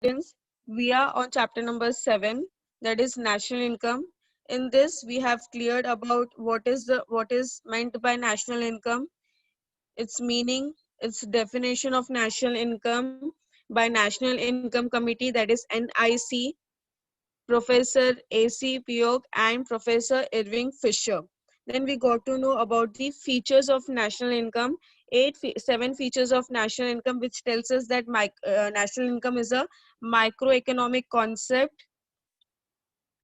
students, we are on chapter number 7, that is national income. In this, we have cleared about what is meant by national income, its meaning, its definition of national income by National Income Committee, that is NIC, Professor A.C. Piyok and Professor Irving Fisher. Then we got to know about the features of national income, seven features of national income, which tells us that national income is a microeconomic concept.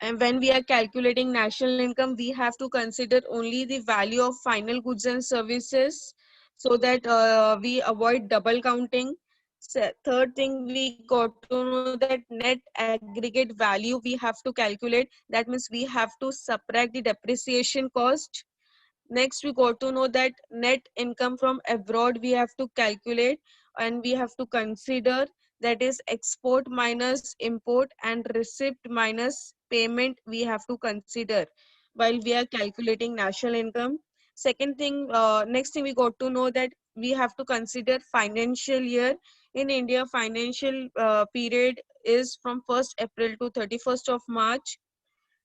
And when we are calculating national income, we have to consider only the value of final goods and services so that we avoid double counting. Third thing, we got to know that net aggregate value we have to calculate. That means we have to subtract the depreciation cost. Next, we got to know that net income from abroad we have to calculate, and we have to consider, that is export minus import and receipt minus payment we have to consider while we are calculating national income. Second thing, next thing we got to know that we have to consider financial year. In India, financial period is from 1st April to 31st of March.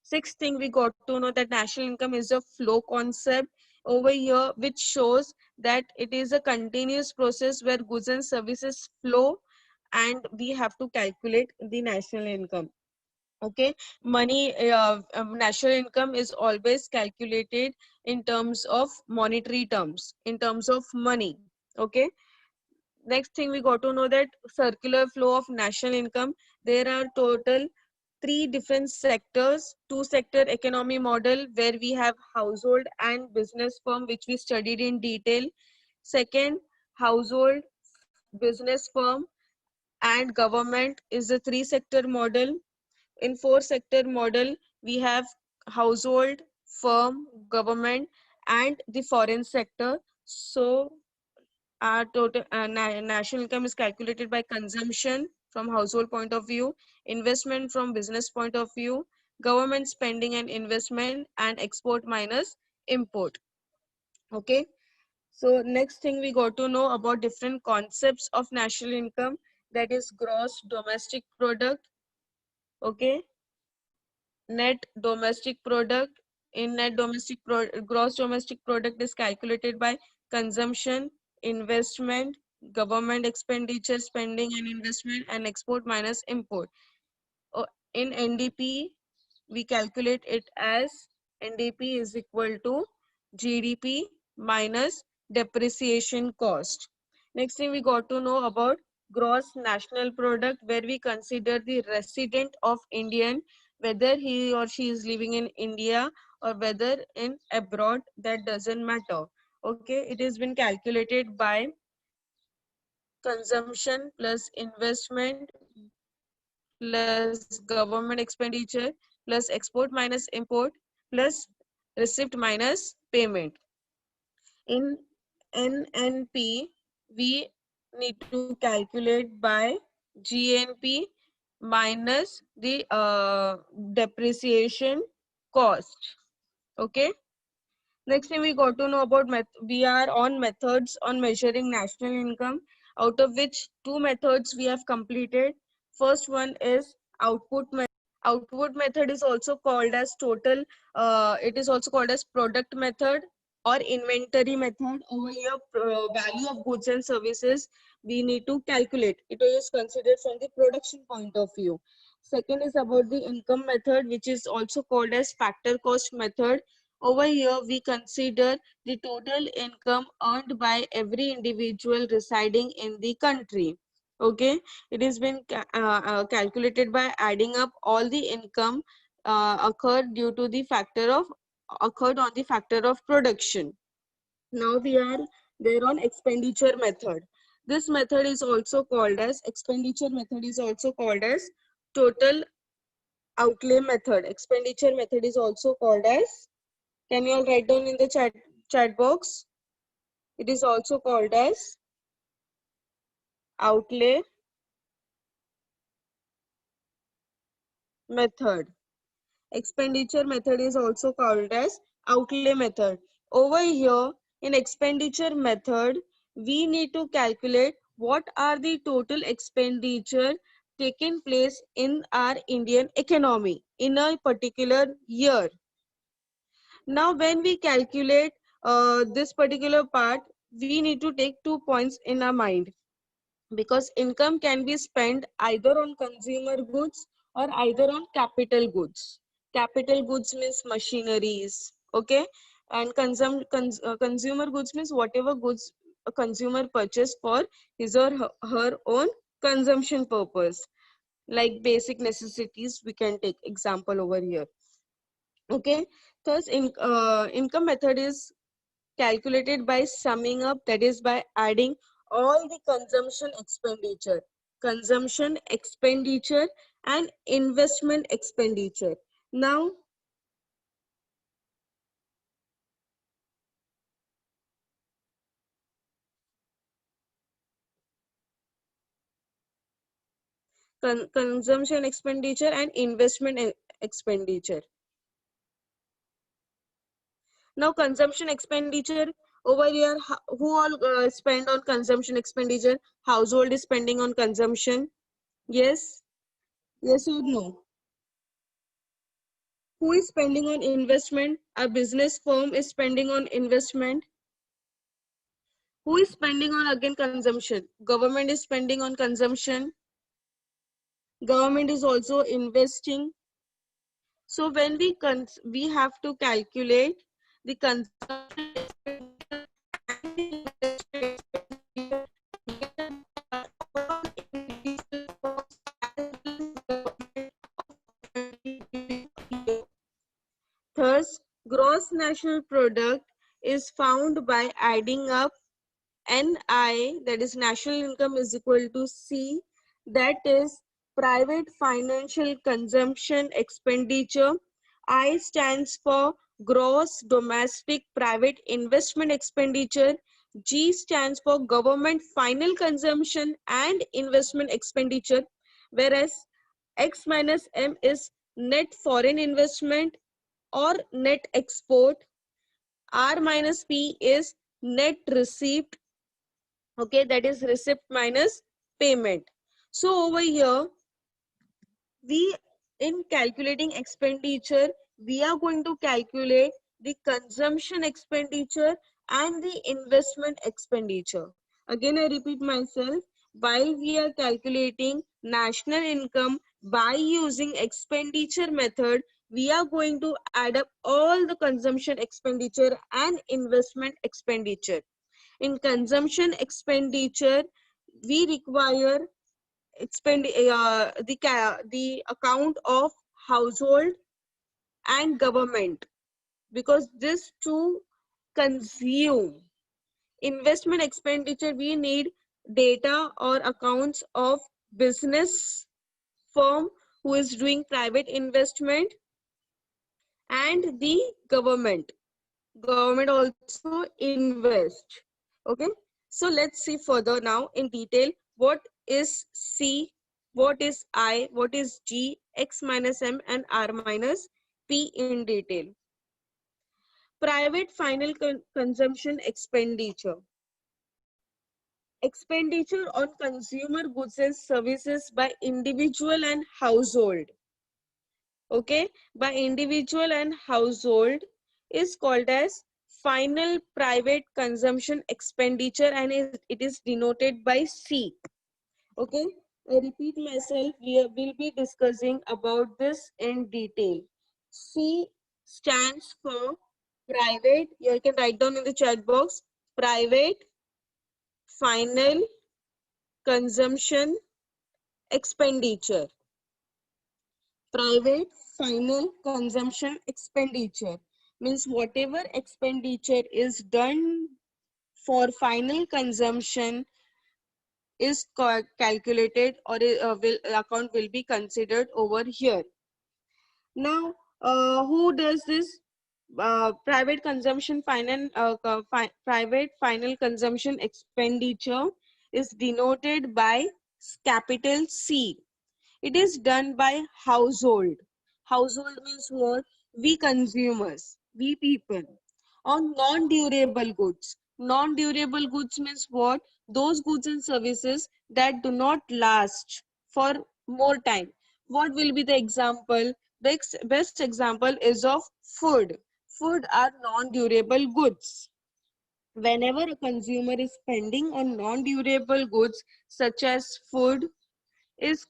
Sixth thing, we got to know that national income is a flow concept over here, which shows that it is a continuous process where goods and services flow, and we have to calculate the national income. Okay, money, national income is always calculated in terms of monetary terms, in terms of money. Okay, next thing, we got to know that circular flow of national income. There are total three different sectors: two sector economy model, where we have household and business firm, which we studied in detail. Second, household, business firm and government is the three sector model. In four sector model, we have household, firm, government and the foreign sector. So our total national income is calculated by consumption from household point of view, investment from business point of view, government spending and investment, and export minus import. Okay. So next thing, we got to know about different concepts of national income, that is gross domestic product. Okay. Net domestic product. In gross domestic product is calculated by consumption, investment, government expenditure, spending and investment, and export minus import. In NDP, we calculate it as NDP is equal to GDP minus depreciation cost. Next thing, we got to know about gross national product, where we consider the resident of Indian, whether he or she is living in India or whether in abroad, that doesn't matter. Okay, it has been calculated by consumption plus investment plus government expenditure plus export minus import plus receipt minus payment. In NNP, we need to calculate by GNP minus the depreciation cost. Okay. Next thing, we got to know about we are on methods on measuring national income, out of which two methods we have completed. First one is output method. Output method is also called as total. It is also called as product method or inventory method. Over here, value of goods and services we need to calculate. It is considered from the production point of view. Second is about the income method, which is also called as factor cost method. Over here, we consider the total income earned by every individual residing in the country. Okay, it has been calculated by adding up all the income occurred due to the factor of occurred on the factor of production. Now we are there on expenditure method. This method is also called as expenditure method is also called as total outlay method. Expenditure method is also called as, can you all write down in the chat box? It is also called as outlay method. Expenditure method is also called as outlay method. Over here in expenditure method, we need to calculate what are the total expenditure taken place in our Indian economy in a particular year. Now, when we calculate this particular part, we need to take 2 points in our mind, because income can be spent either on consumer goods or either on capital goods. Capital goods means machineries, okay? And consumer goods means whatever goods a consumer purchase for his or her own consumption purpose. Like basic necessities, we can take example over here. Okay, thus income method is calculated by summing up, that is by adding all the consumption expenditure and investment expenditure. Now, consumption expenditure and investment expenditure. Now, consumption expenditure over here, who all spend on consumption expenditure? Household is spending on consumption. Yes, yes or no? Who is spending on investment? A business firm is spending on investment. Who is spending on again consumption? Government is spending on consumption. Government is also investing. So when we have to calculate the consumption expenditure and the investment expenditure, thus, gross national product is found by adding up NI, that is national income, is equal to C, that is private financial consumption expenditure. I stands for gross domestic private investment expenditure. G stands for government final consumption and investment expenditure, whereas X minus M is net foreign investment or net export. R minus P is net receipt, okay, that is receipt minus payment. So over here, we, in calculating expenditure, we are going to calculate the consumption expenditure and the investment expenditure. Again, I repeat myself, while we are calculating national income by using expenditure method, we are going to add up all the consumption expenditure and investment expenditure. In consumption expenditure, we require the account of household and government, because these two consume. Investment expenditure, we need data or accounts of business firm who is doing private investment, and the government also invest. Okay, so let's see further now in detail what is C, what is I, what is G, X minus M and R minus P in detail. Private final consumption expenditure. Expenditure on consumer goods and services by individual and household. Okay, by individual and household is called as final private consumption expenditure, and it is denoted by C. Okay, I repeat myself, we will be discussing about this in detail. C stands for private, you can write down in the chat box, private final consumption expenditure. Private final consumption expenditure means whatever expenditure is done for final consumption is calculated, or account will be considered over here. Now, who does this? Private consumption private final consumption expenditure is denoted by capital C. It is done by household. Household means what? We consumers, we people. On non-durable goods. Non-durable goods means what? Those goods and services that do not last for more time. What will be the example? The best example is of food. Food are non-durable goods. Whenever a consumer is spending on non-durable goods such as food, is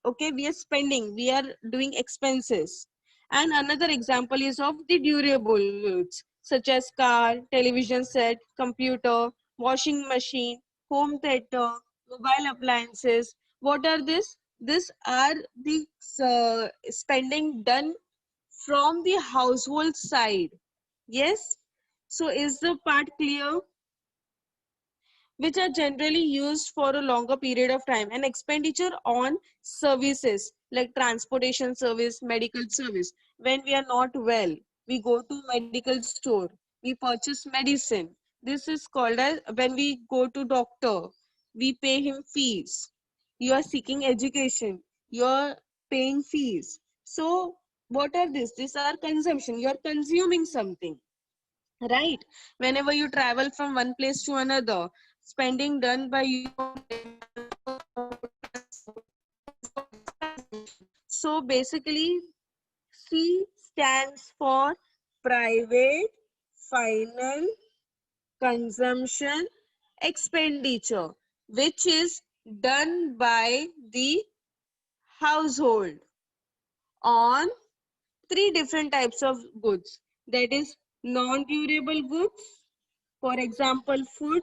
okay, we are spending, we are doing expenses. And another example is of the durable goods such as car, television set, computer, washing machine, home theater, mobile appliances. What are this? These are the spending done from the household side. Yes. So is the part clear? Which are generally used for a longer period of time, and expenditure on services like transportation service, medical service. When we are not well, we go to medical store, we purchase medicine. This is called as when we go to doctor, we pay him fees. You are seeking education, you are paying fees. So what are this? These are consumption. You are consuming something, right? Whenever you travel from one place to another, spending done by you so basically C stands for private final consumption expenditure, which is done by the household on three different types of goods, that is non-durable goods, for example food;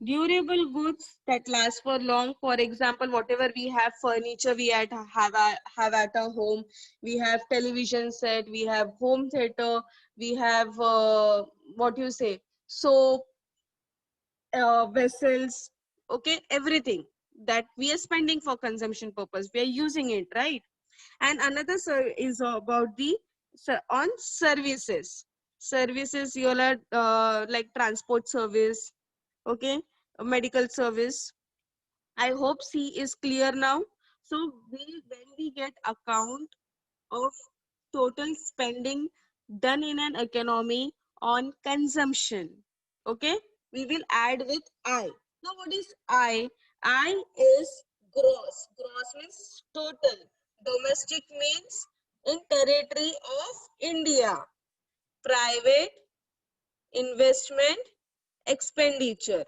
durable goods that last for long, for example whatever we have, furniture we have at our home, we have television set, we have home theater, we have what you say, soap, vessels, okay, everything that we are spending for consumption purpose, we are using it, right? And another is about the on services. Services, you all are like transport service, okay, a medical service. I hope C is clear now. So when we get account of total spending done in an economy on consumption, okay, we will add with I. Now what is I? I is gross. Gross means total. Domestic means in territory of India. Private investment expenditure.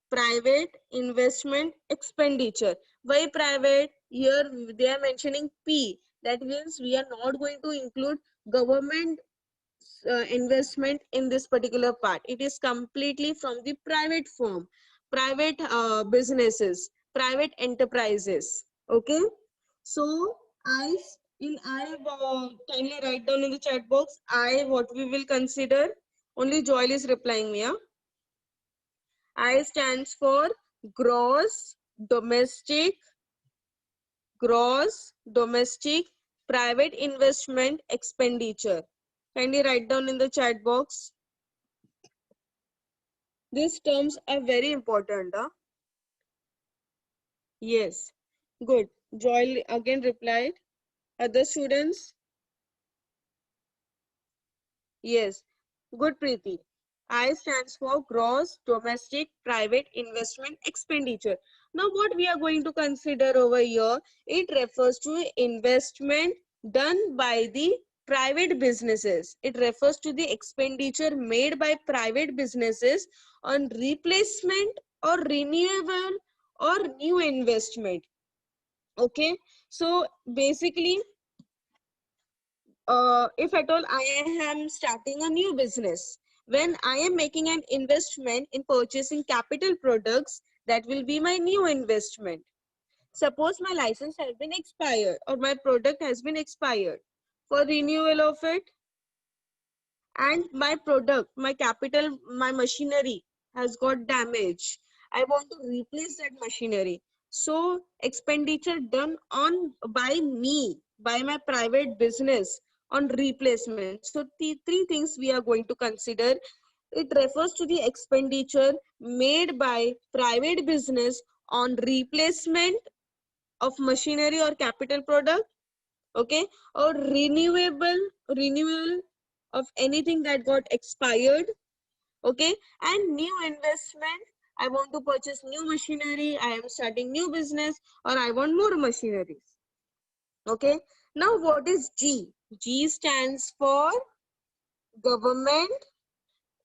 Private investment expenditure. Why private? Here they are mentioning P. That means we are not going to include government investment in this particular part. It is completely from the private firm, private businesses, private enterprises. Okay. So I in I kindly write down in the chat box I what we will consider. Only Joel is replying me. Yeah? I stands for gross domestic, gross domestic private investment expenditure. Kindly write down in the chat box. These terms are very important. Huh? Yes. Good. Joy again replied. Other students? Yes. Good, Preeti. I stands for gross domestic private investment expenditure. Now what we are going to consider over here, it refers to investment done by the private businesses. It refers to the expenditure made by private businesses on replacement or renewable or new investment. Okay. So basically, if at all I am starting a new business, when I am making an investment in purchasing capital products, that will be my new investment. Suppose my license has been expired or my product has been expired. For renewal of it, and my product, my capital, my machinery has got damage, I want to replace that machinery. So expenditure done on by me, by my private business on replacement. So the three things we are going to consider. It refers to the expenditure made by private business on replacement of machinery or capital product, okay, or renewal of anything that got expired, okay, and new investment. I want to purchase new machinery, I am starting new business, or I want more machineries. Okay. Now what is G? G stands for government.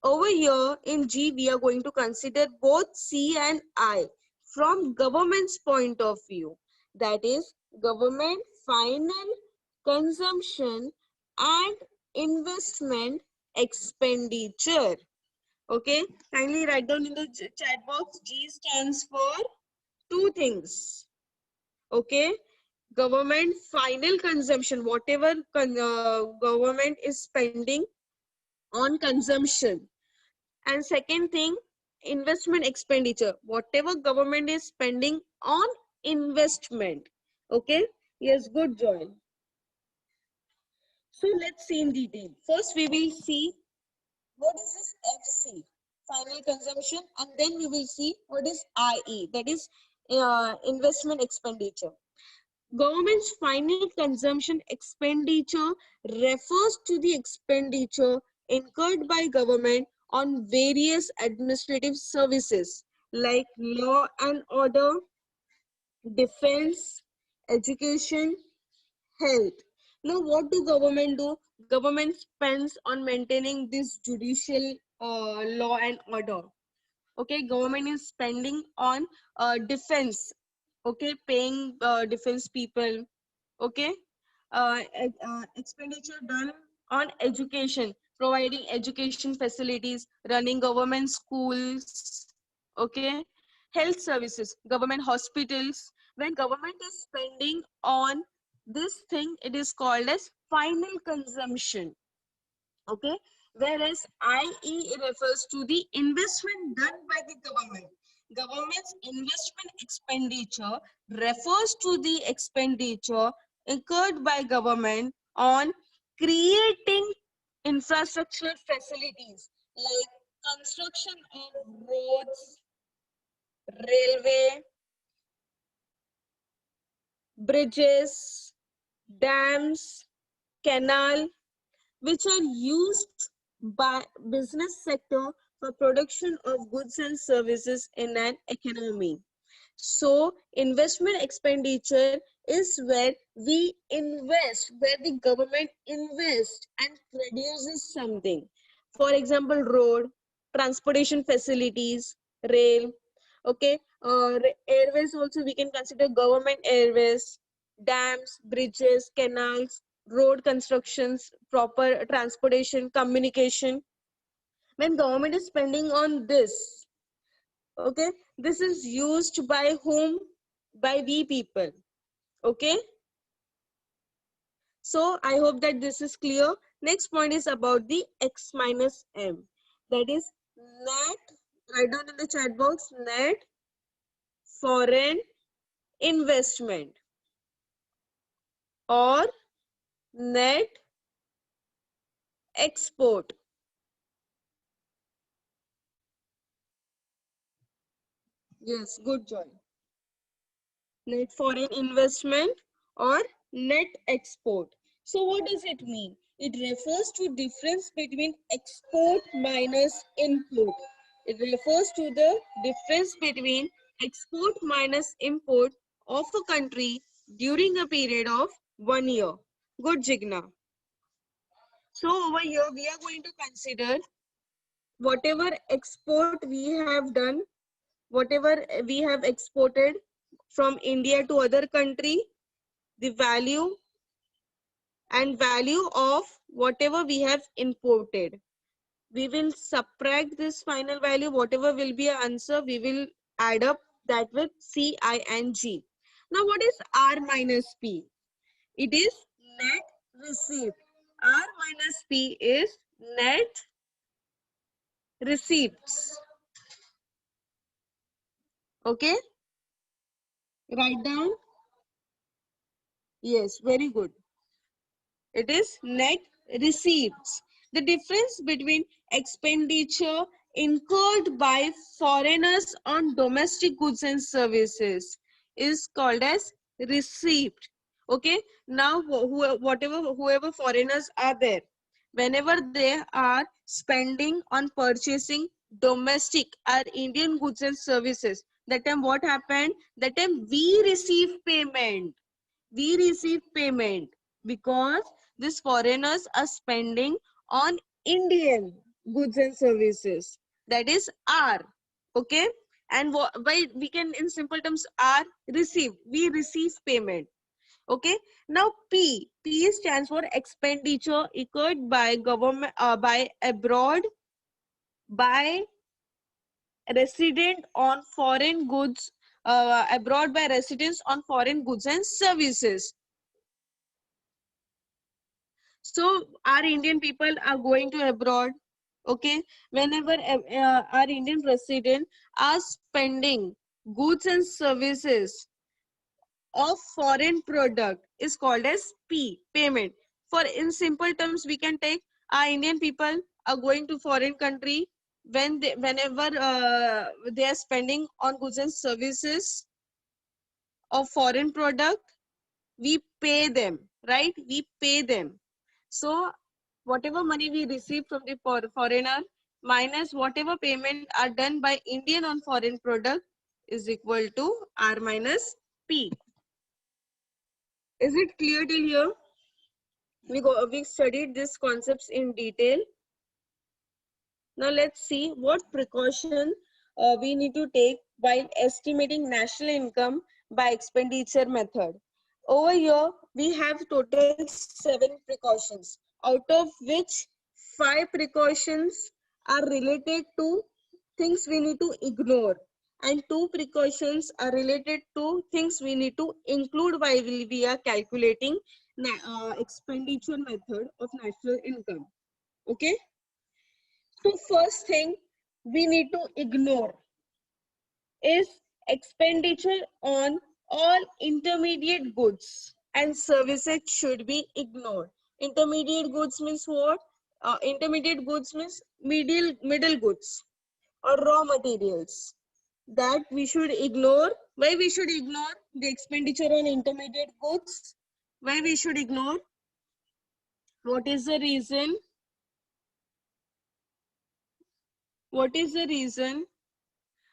Over here in G, we are going to consider both C and I from government's point of view. That is government final consumption and investment expenditure. Okay, kindly write down in the chat box. G stands for two things. Okay, government final consumption, whatever government is spending on consumption. And second thing, investment expenditure, whatever government is spending on investment. Okay, yes, good, Joy. So let's see in detail. First, we will see what is this FC, final consumption, and then we will see what is IE, that is investment expenditure. Government's final consumption expenditure refers to the expenditure incurred by government on various administrative services like law and order, defense, education, health. Now, what do government do? Government spends on maintaining this judicial law and order. Okay, government is spending on defense. Okay, paying defense people. Okay, expenditure done on education, providing education facilities, running government schools. Okay, health services, government hospitals. When government is spending on this thing, it is called as final consumption. Okay, whereas IE refers to the investment done by the government. Government's investment expenditure refers to the expenditure incurred by government on creating infrastructure facilities like construction of roads, railway, bridges, dams, canal, which are used by business sector for production of goods and services in an economy. So investment expenditure is where we invest, where the government invests and produces something. For example, road, transportation facilities, rail, okay, airways also we can consider government airways, dams, bridges, canals, road constructions, proper transportation, communication. When government is spending on this, okay, this is used by whom? By we people. Okay, so I hope that this is clear. Next point is about the X minus M, that is net. Write down in the chat box, net foreign investment or net export. Yes, good, Joy. Net foreign investment or net export. So what does it mean? It refers to difference between export minus import. It refers to the difference between export minus import of a country during a period of 1 year. Good, Jigna. So over here we are going to consider whatever export we have done, whatever we have exported from India to other country, the value and value of whatever we have imported. We will subtract this final value, whatever will be an answer, we will add up that with C, I and G. Now what is R minus P? It is net receipt. R minus P is net receipts. Okay, write down. Yes, very good. It is net receipts. The difference between expenditure incurred by foreigners on domestic goods and services is called as receipt. Okay. Now, whoever foreigners are there, whenever they are spending on purchasing domestic or Indian goods and services, that time what happened? That time we receive payment. We receive payment because these foreigners are spending on Indian goods and services. That is R. Okay. And why we can in simple terms R receive. We receive payment. Okay. Now P stands for expenditure incurred by government by abroad by resident on foreign goods abroad by residents on foreign goods and services. So our Indian people are going to abroad. Okay, whenever our Indian resident are spending goods and services of foreign product is called as payment. For in simple terms, we can take our Indian people are going to foreign country whenever they are spending on goods and services of foreign product, we pay them, right? We pay them. So whatever money we receive from the foreigner minus whatever payment are done by Indian on foreign product is equal to R minus P. Is it clear till here? We studied these concepts in detail. Now let's see what precaution we need to take while estimating national income by expenditure method. Over here, we have total 7 precautions, out of which 5 precautions are related to things we need to ignore, and 2 precautions are related to things we need to include while we are calculating expenditure method of national income. Okay. So first thing we need to ignore is expenditure on all intermediate goods and services should be ignored. Intermediate goods means what? Intermediate goods means middle goods or raw materials that we should ignore. Why we should ignore the expenditure on intermediate goods? Why we should ignore? What is the reason? What is the reason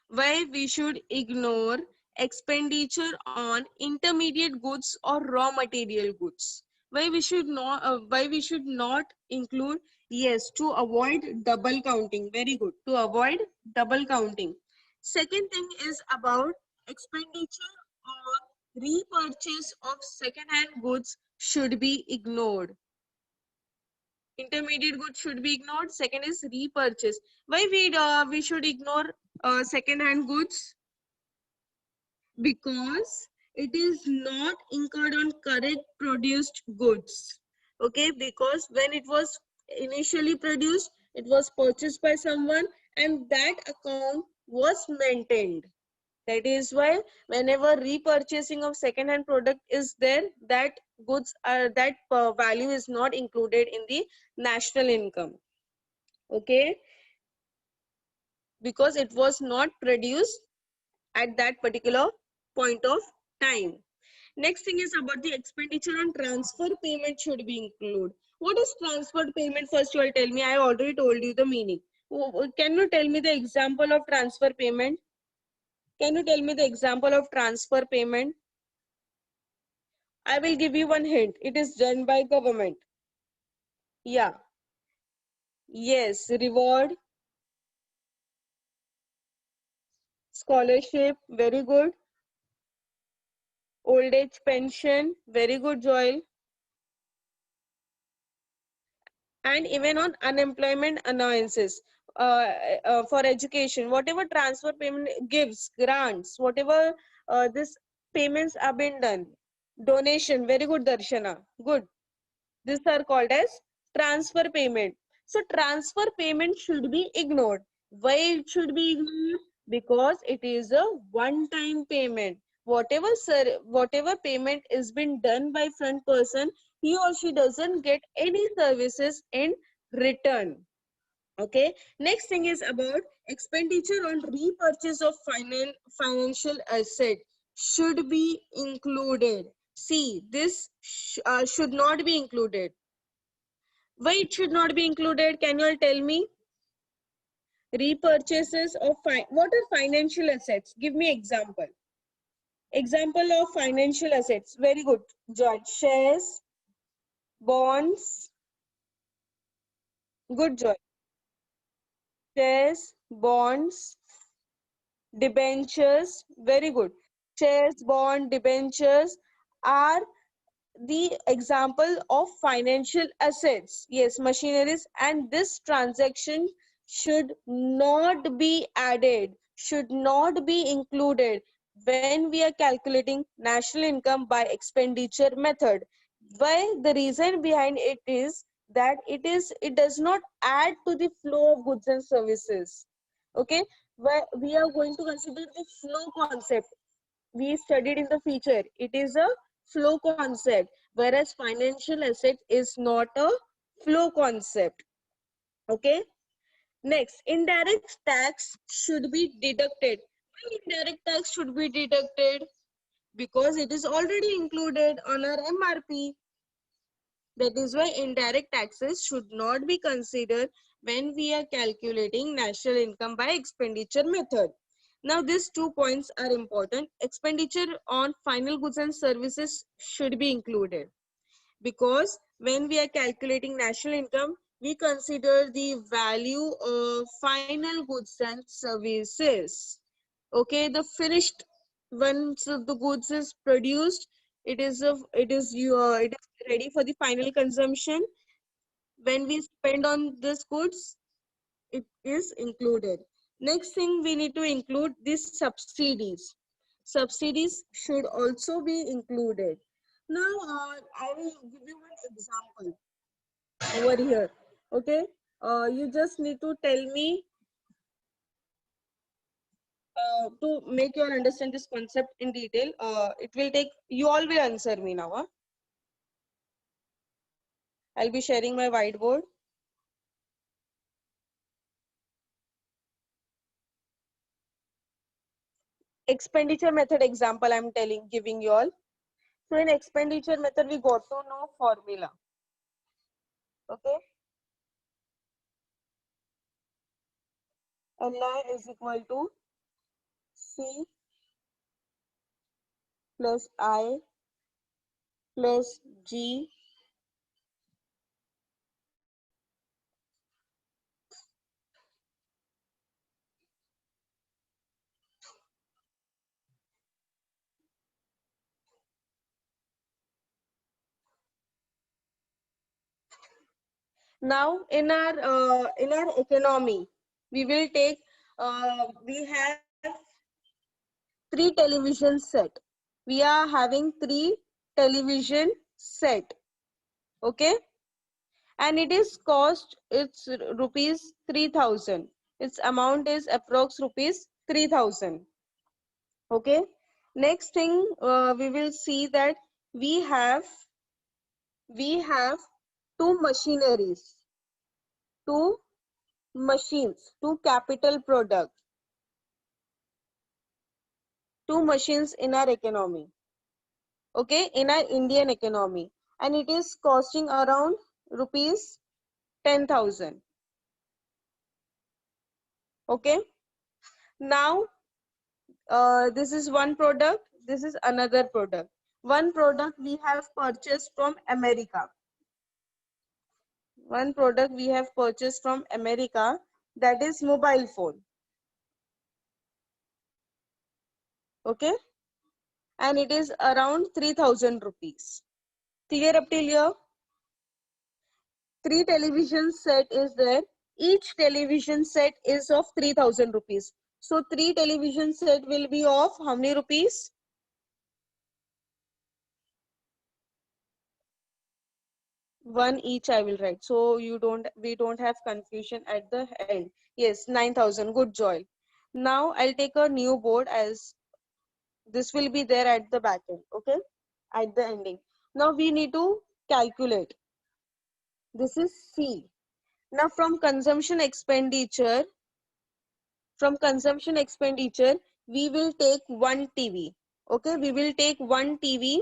why we should ignore expenditure on intermediate goods or raw material goods? Why we should not include? Yes, to avoid double counting. Very good, to avoid double counting. Second thing is about expenditure on repurchase of second hand goods should be ignored. Intermediate goods should be ignored. Second is repurchase. Why we should ignore second hand goods? Because it is not incurred on correct produced goods. Okay, because when it was initially produced, it was purchased by someone and that account was maintained. That is why whenever repurchasing of second hand product is there, that goods are that value is not included in the national income. Okay, because it was not produced at that particular point of time. Next thing is about the expenditure on transfer payment should be included. What is transfer payment? First you will tell me. I already told you the meaning. Can you tell me the example of transfer payment? Can you tell me the example of transfer payment? I will give you one hint. It is done by government. Yeah. Yes. Reward, scholarship. Very good. Old age pension. Very good, Joel. And even on unemployment allowances for education, whatever transfer payment gives, grants, whatever this payments have been done, donation. Very good, Darshana. Good. These are called as transfer payment. So transfer payment should be ignored. Why it should be ignored? Because it is a one-time payment. Whatever payment is been done by front person, he or she doesn't get any services in return. Okay. Next thing is about expenditure on repurchase of financial asset should be included. See, this should not be included. Why it should not be included? Can you all tell me? Repurchases of what are financial assets? Give me example. Example of financial assets. Very good, George. Shares, bonds. Good, George. Shares, bonds, debentures. Very good. Shares, bond, debentures are the example of financial assets. Yes, machineries, and this transaction should not be added, should not be included when we are calculating national income by expenditure method. Why? The reason behind it is that it does not add to the flow of goods and services. Okay, where we are going to consider the flow concept we studied in the feature. It is a flow concept, whereas financial asset is not a flow concept. Okay. Next, indirect tax should be deducted. Why indirect tax should be deducted? Because it is already included on our MRP. That is why indirect taxes should not be considered when we are calculating national income by expenditure method. Now, these 2 points are important. Expenditure on final goods and services should be included because when we are calculating national income, we consider the value of final goods and services. Okay, the finished once the goods is produced, it is ready for the final consumption. When we spend on these goods, it is included. Next thing, we need to include these subsidies. Subsidies should also be included. Now, I will give you one example over here. Okay, you just need to tell me to make you understand this concept in detail. It will take, you all will answer me now. Huh? I'll be sharing my whiteboard. Expenditure method example I'm giving you all. So in expenditure method, we got to know formula. Okay. NI is equal to C plus I plus G now in our economy we will take we have three television set. We are having three television set. Okay, and it is cost, it's rupees 3000. Its amount is approx rupees 3000. Okay, next thing we will see that we have we have two machineries, two machines, two capital products, two machines in our economy. Okay, in our Indian economy, and it is costing around rupees 10,000. Okay, now this is one product, this is another product. One product we have purchased from America. One product we have purchased from America, that is mobile phone. Okay, and it is around 3000 rupees. Clear up till here? Three television set is there. Each television set is of 3000 rupees. So three television set will be of how many rupees? One each I will write. So we don't have confusion at the end. Yes, 9000. Good, Joy. Now I'll take a new board as this will be there at the back end. Okay, at the ending. Now we need to calculate. This is C. Now from consumption expenditure, we will take one TV. Okay, we will take one TV.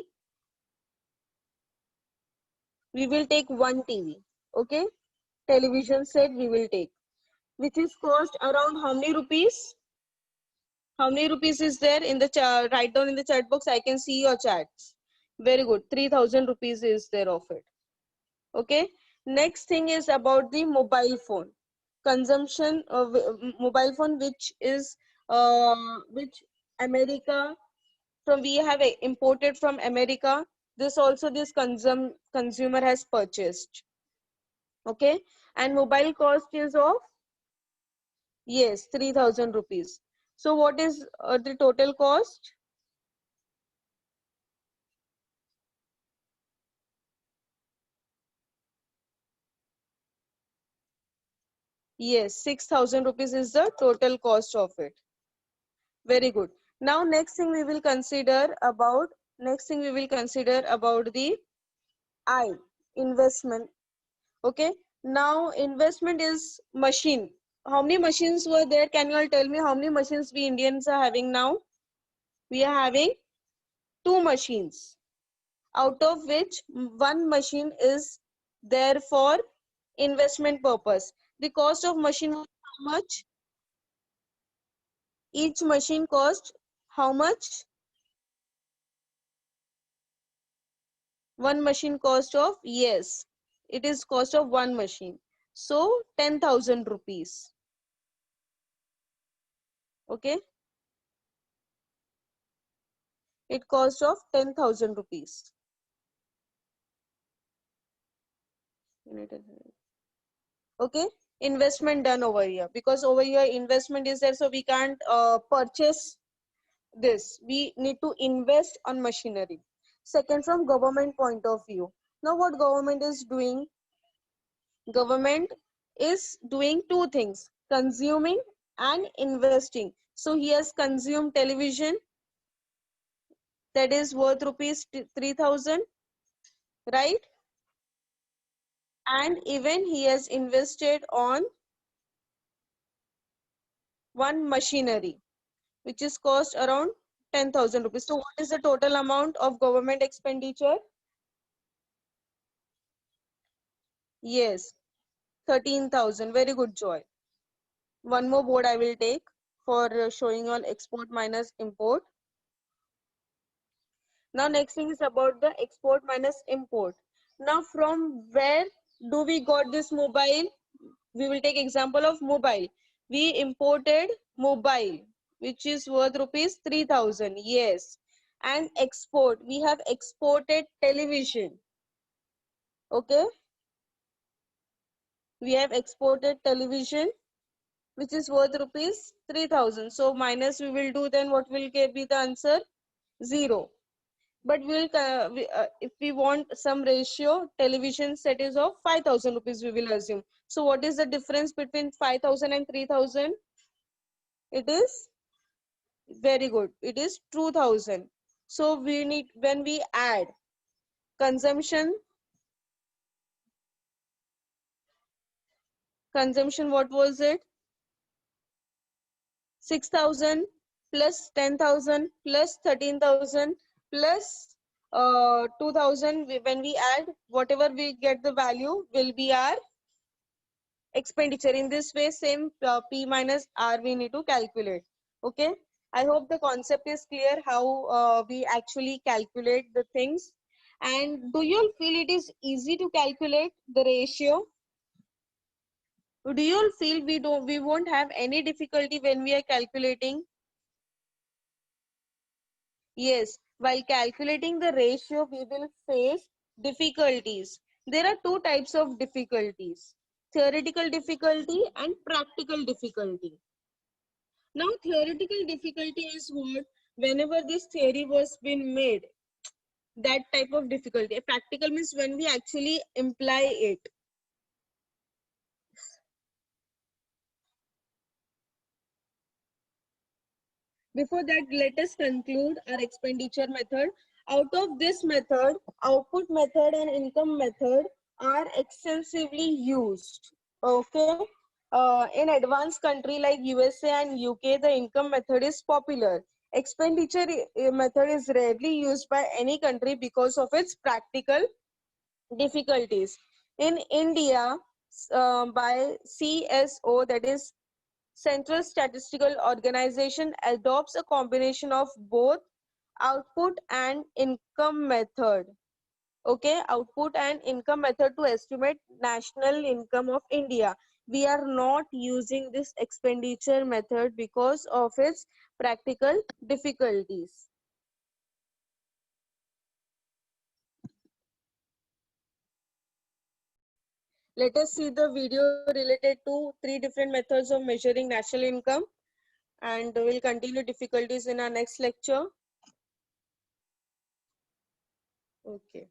We will take one TV. Okay, television set we will take, which is cost around how many rupees? How many rupees is there in the chat? Write down in the chat box. I can see your chats. Very good. 3,000 rupees is there of it. Okay. Next thing is about the mobile phone consumption of mobile phone, which America from we have imported from America. This also this consumer has purchased. Okay. And mobile cost is of, yes, 3,000 rupees. So what is the total cost? Yes, 6,000 rupees is the total cost of it. Very good. Now next thing we will consider about the I, investment. Okay. Now investment is machine. How many machines were there? Can you all tell me how many machines we Indians are having now? We are having two machines, out of which one machine is there for investment purpose. The cost of machine was how much? Each machine cost how much? One machine cost of, yes, it is cost of one machine. So 10,000 rupees. Okay. It cost of 10,000 rupees. Okay. Investment done over here, because over here investment is there, so we can't purchase this. We need to invest on machinery. Second, from government point of view. Now what government is doing? Government is doing two things: consuming and investing. So he has consumed television, that is worth rupees 3,000, right? And even he has invested on one machinery, which is cost around 10,000 rupees. So what is the total amount of government expenditure? Yes, 13,000. Very good, Joy. One more board I will take for showing on export minus import. Now next thing is about the export minus import. Now from where do we got this mobile? We will take example of mobile. We imported mobile, which is worth rupees 3,000. Yes. And export, we have exported television. Okay. We have exported television, which is worth rupees 3,000. So minus we will do, then what will be the answer? 0. But if we want some ratio, television set is of 5,000 rupees, we will assume. So what is the difference between 5,000 and 3,000? It is very good. It is 2,000. So we need, when we add consumption, what was it? 6,000 plus 10,000 plus 13,000 plus 2,000. When we add, whatever we get the value will be our expenditure. In this way, same P minus R we need to calculate. Okay. I hope the concept is clear how we actually calculate the things. And do you feel it is easy to calculate the ratio? Do you feel we won't have any difficulty when we are calculating? Yes, while calculating the ratio, we will face difficulties. There are two types of difficulties: theoretical difficulty and practical difficulty. Now, theoretical difficulty is what? Whenever this theory was been made, that type of difficulty. Practical means when we actually imply it. Before that, let us conclude our expenditure method. Out of this method, output method and income method are extensively used. Okay. In advanced country like USA and UK, the income method is popular. Expenditure method is rarely used by any country because of its practical difficulties. In India, by CSO, that is Central Statistical Organization adopts a combination of both output and income method. Okay, output and income method to estimate national income of India. We are not using this expenditure method because of its practical difficulties. Let us see the video related to 3 different methods of measuring national income, and we'll continue difficulties in our next lecture. Okay.